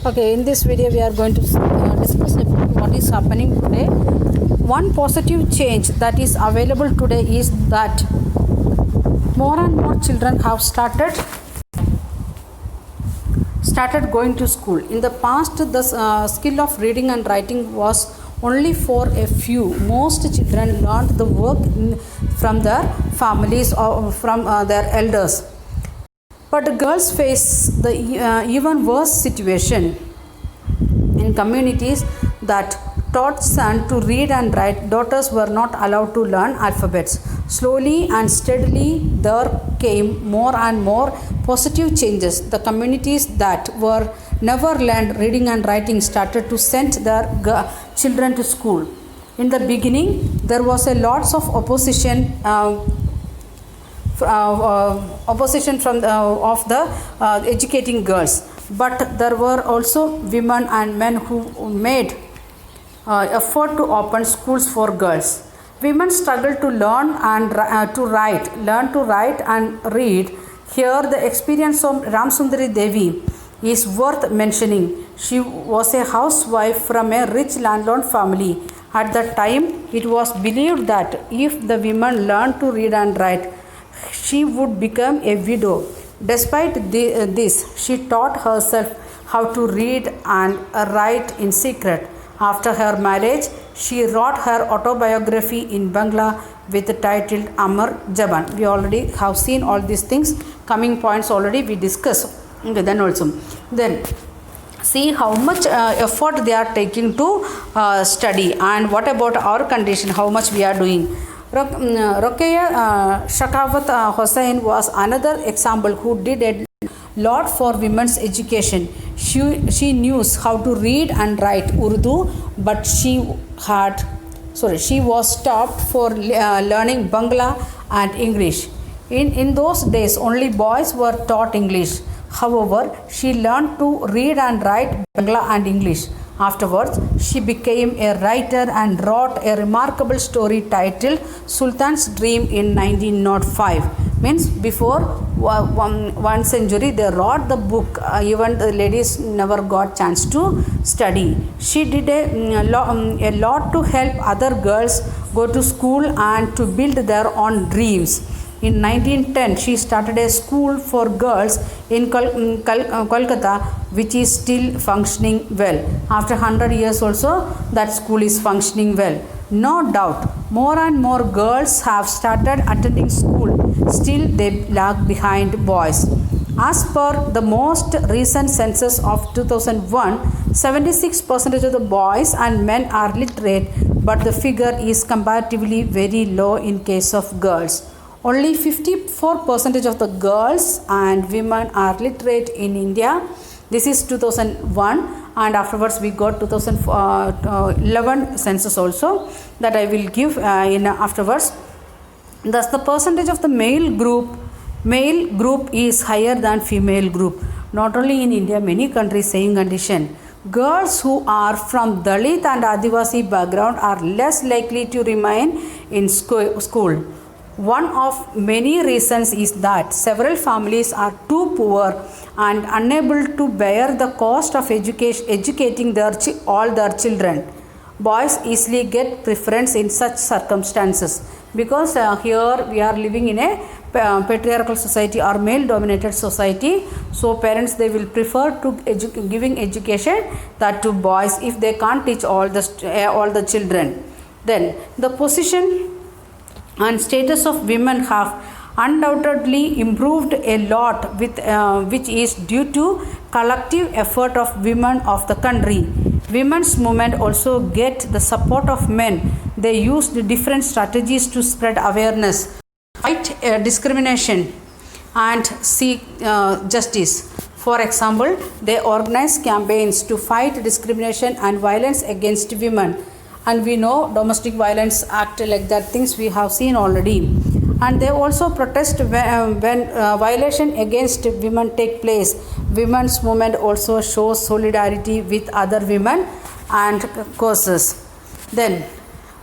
Okay, in this video we are going to discuss about what is happening today. One positive change that is available today is that more and more children have started going to school. In the past, the skill of reading and writing was only for a few. Most children learned the work from their families or from their elders. But girls face the even worse situation. In communities that taught sons to read and write, daughters were not allowed to learn alphabets. Slowly and steadily, there came more and more positive changes. The communities that were never learned reading and writing started to send their children to school. In the beginning, there was a lots of opposition from of the educating girls, but there were also women and men who made effort to open schools for girls. Women struggled to learn and to write and read. Here the experience of Ramsundari Devi is worth mentioning. She was a housewife from a rich landlord family. At that time, it was believed that if the women learned to read and write, she would become a widow. Despite this, she taught herself how to read and write in secret. After her marriage, she wrote her autobiography in Bangla with the title Amar Jaban. We already have seen all these things. Coming points already we discussed. Okay, then see how much effort they are taking to study, and what about our condition, how much we are doing. Rokeya Shakawat Hossain was another example who did a lot for women's education. She knew how to read and write Urdu, but she was stopped for learning Bangla and English. In those days, only boys were taught English. However, she learned to read and write Bangla and English. Afterwards, she became a writer and wrote a remarkable story titled Sultan's Dream in 1905. Means before one century they wrote the book. Even the ladies never got chance to study. She did a lot to help other girls go to school and to build their own dreams. In 1910, she started a school for girls in Kolkata, which is still functioning well. After 100 years also, that school is functioning well. No doubt, more and more girls have started attending school. Still, they lag behind boys. As per the most recent census of 2001, 76% of the boys and men are literate, but the figure is comparatively very low in case of girls. Only 54% of the girls and women are literate in India. This is 2001, and afterwards we got 2011 census also, that I will give in afterwards. Thus the percentage of the male group is higher than female group. Not only in India, many countries same condition. Girls who are from Dalit and Adivasi background are less likely to remain in school. One of many reasons is that several families are too poor and unable to bear the cost of educating all their children. Boys easily get preference in such circumstances, because here we are living in a patriarchal society or male dominated society. So parents, they will prefer to giving education that to boys if they can't teach all the children. Then the position and status of women have undoubtedly improved a lot, which is due to collective effort of women of the country. Women's movement also get the support of men. They used different strategies to spread awareness, fight discrimination, and seek justice. For example, they organize campaigns to fight discrimination and violence against women. And we know domestic violence act like that, things we have seen already. And they also protest when violation against women take place. Women's movement also shows solidarity with other women and causes. Then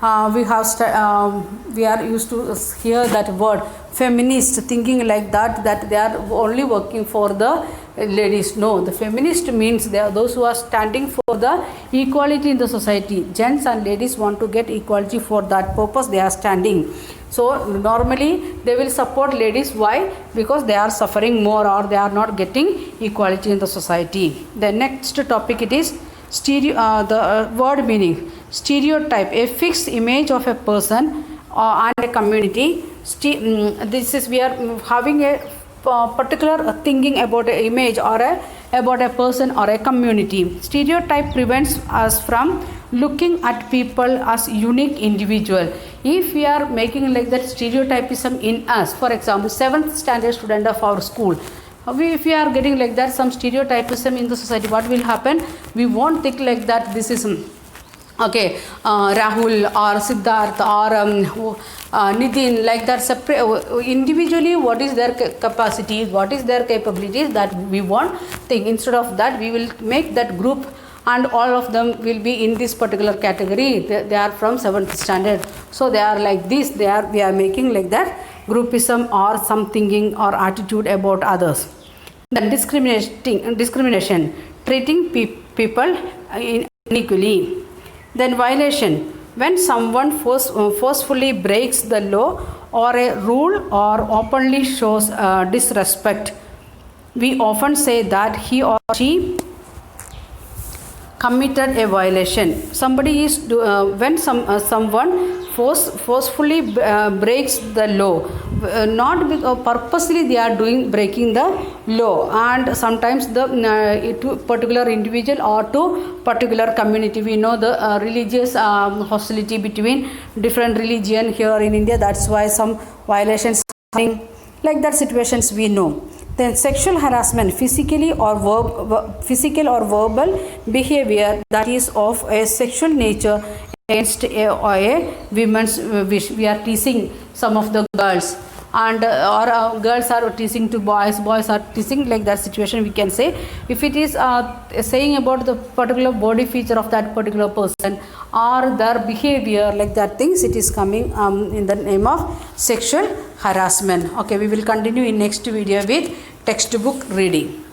we are used to hear that word feminist, thinking like that they are only working for the ladies. No, the feminist means they are those who are standing for the equality in the society. Gents and ladies want to get equality, for that purpose they are standing. So normally they will support ladies. Why? Because they are suffering more, or they are not getting equality in the society. The next topic it is word meaning. Stereotype, a fixed image of a person and a community. This is, we are having a particular thinking about an image or about a person or a community. Stereotype prevents us from looking at people as unique individual. If we are making like that stereotypism in us, for example, 7th standard student of our school, if we are getting like that some stereotypism in the society, what will happen? We won't think like that this is okay, Rahul or Siddharth or Nitin, like that separate individually what is their capacities, what is their capabilities, that we won't think. Instead of that, we will make that group and all of them will be in this particular category. They are from 7th standard, so they are like this. We are making like that groupism or some thinking or attitude about others. Then discrimination, treating people unequally. Then violation, when someone forcefully breaks the law or a rule or openly shows disrespect. We often say that he or she committed a violation. Somebody is when someone forcefully breaks the law, not purposely they are breaking the law, and sometimes the to particular individual or to particular community. We know the religious hostility between different religion here in India. That's why some violations happening, like that situations we know. Then sexual harassment, physical or verbal behavior that is of a sexual nature against a women's wish. We are teasing some of the girls, and or girls are teasing to boys are teasing, like that situation we can say. If it is saying about the particular body feature of that particular person or their behavior, like that things, it is coming in the name of sexual harassment. Okay, we will continue in next video with textbook reading.